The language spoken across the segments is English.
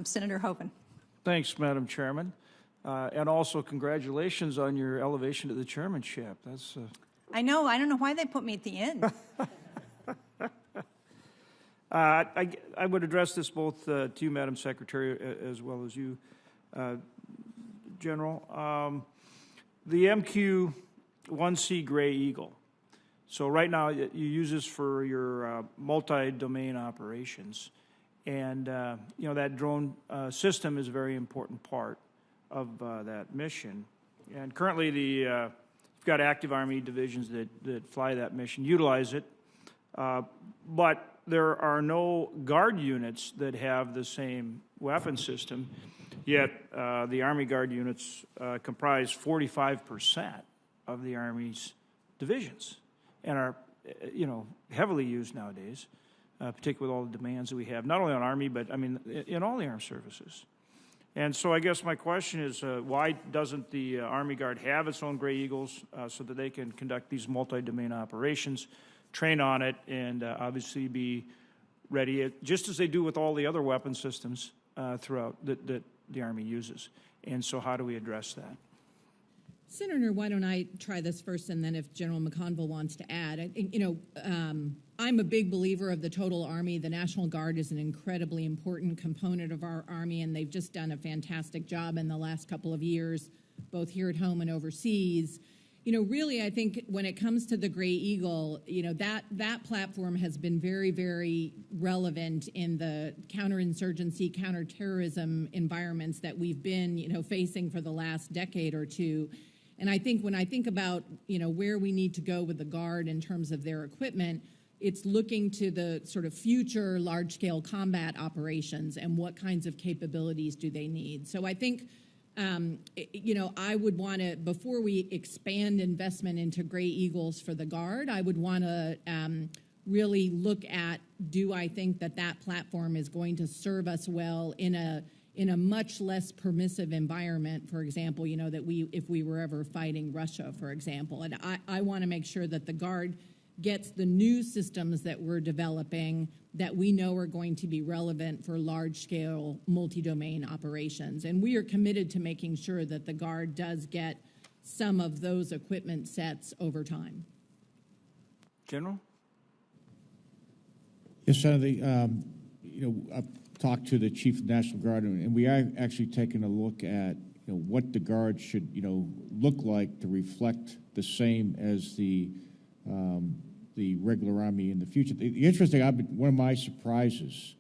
Senator Hoeven. Thanks, Madam Chairman. And also congratulations on your elevation to the chairmanship. That's I know. I don't know why they put me at the end. I would address this both to you, Madam Secretary, as well as you, General. The MQ-1C Gray Eagle. So right now you use this for your multi-domain operations. And, you know, that drone system is a very important part of that mission. And currently you've got active Army divisions that fly that mission, utilize it. But there are no Guard units that have the same weapon system, yet the Army Guard units comprise 45% of the Army's divisions and are, you know, heavily used nowadays, particularly with all the demands that we have, not only on Army, but, I mean, in all the armed services. And so I guess my question is, why doesn't the Army Guard have its own Gray Eagles so that they can conduct these multi-domain operations, train on it, and obviously be ready, just as they do with all the other weapon systems throughout that the Army uses? And so how do we address that? Senator, why don't I try this first, and then if General McConville wants to add. I'm a big believer of the total Army. The National Guard is an incredibly important component of our Army, and they've just done a fantastic job in the last couple of years, both here at home and overseas. You know, really, I think when it comes to the Gray Eagle, you know, that platform has been very, very relevant in the counterinsurgency, counterterrorism environments that we've been, you know, facing for the last decade or two. And I think when I think about, you know, where we need to go with the Guard in terms of their equipment, it's looking to the sort of future large-scale combat operations and what kinds of capabilities do they need. So I think, you know, I would want to, before we expand investment into Gray Eagles for the Guard, I would want to really look at, do I think that that platform is going to serve us well in a much less permissive environment, for example, you know, that if we were ever fighting Russia, for example. And I want to make sure that the Guard gets the new systems that we're developing that we know are going to be relevant for large-scale multi-domain operations. And we are committed to making sure that the Guard does get some of those equipment sets over time. General? Yes, Senator. You know, I've talked to the Chief of the National Guard, and we are actually taking a look at, you know, what the Guard should, you know, look like to reflect the same as the regular Army in the future. The interesting, one of my surprises,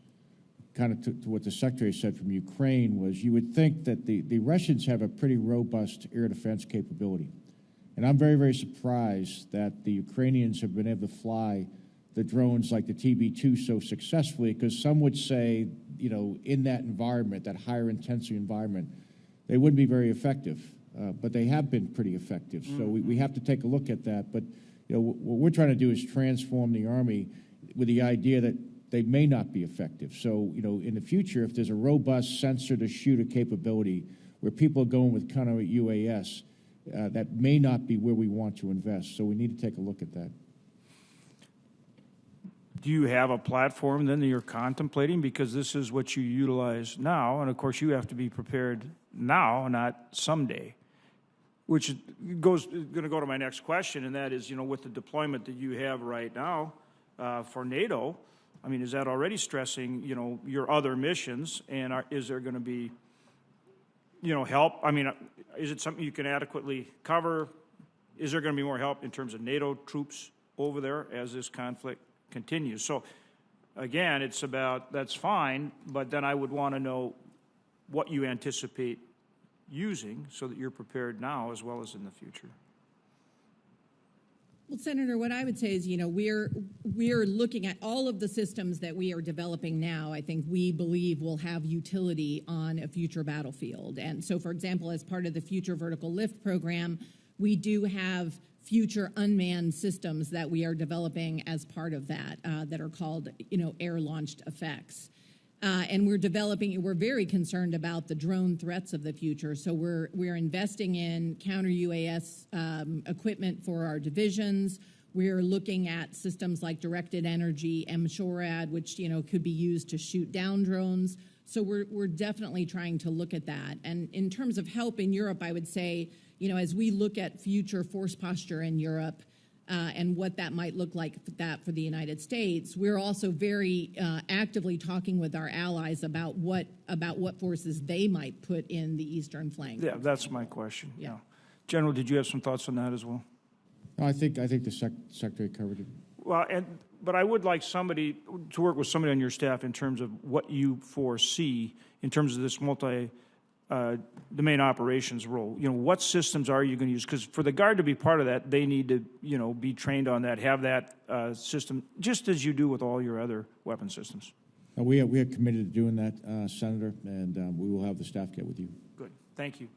kind of to what the Secretary said from Ukraine, was you would think that the Russians have a pretty robust air defense capability. And I'm very, very surprised that the Ukrainians have been able to fly the drones like the TB2 so successfully, because some would say, you know, in that environment, that higher intensity environment, they wouldn't be very effective. But they have been pretty effective. So we have to take a look at that. But you know, what we're trying to do is transform the Army with the idea that they may not be effective. So, you know, in the future, if there's a robust sensor-to-shooter capability where people are going with counter UAS, that may not be where we want to invest. So we need to take a look at that. Do you have a platform then that you're contemplating? Because this is what you utilize now, and of course you have to be prepared now, not someday. Which is going to go to my next question, and that is, you know, with the deployment that you have right now for NATO, I mean, is that already stressing, you know, your other missions, and is there going to be, you know, help? I mean, is it something you can adequately cover? Is there going to be more help in terms of NATO troops over there as this conflict continues? So, again, it's about, that's fine, but then I would want to know what you anticipate using so that you're prepared now as well as in the future. Well, Senator, what I would say is, you know, we're looking at all of the systems that we are developing now. I think we believe will have utility on a future battlefield. And so, for example, as part of the Future Vertical Lift program, we do have future unmanned systems that we are developing as part of that that are called, you know, air-launched effects. And we're very concerned about the drone threats of the future. So we're investing in counter-UAS equipment for our divisions. We're looking at systems like directed energy MSHORAD, which, you know, could be used to shoot down drones. So we're definitely trying to look at that. And in terms of help in Europe, I would say, as we look at future force posture in Europe, and what that might look like for the United States, we're also very actively talking with our allies about what forces they might put in the eastern flank. Yeah, that's my question. Yeah. General, did you have some thoughts on that as well? No, I think the Secretary covered it. Well, but I would like somebody to work with somebody on your staff in terms of what you foresee in terms of this domain operations role. What systems are you going to use? Because for the Guard to be part of that, they need to, be trained on that, have that system, just as you do with all your other weapon systems. We are committed to doing that, Senator, and we will have the staff get with you. Good. Thank you.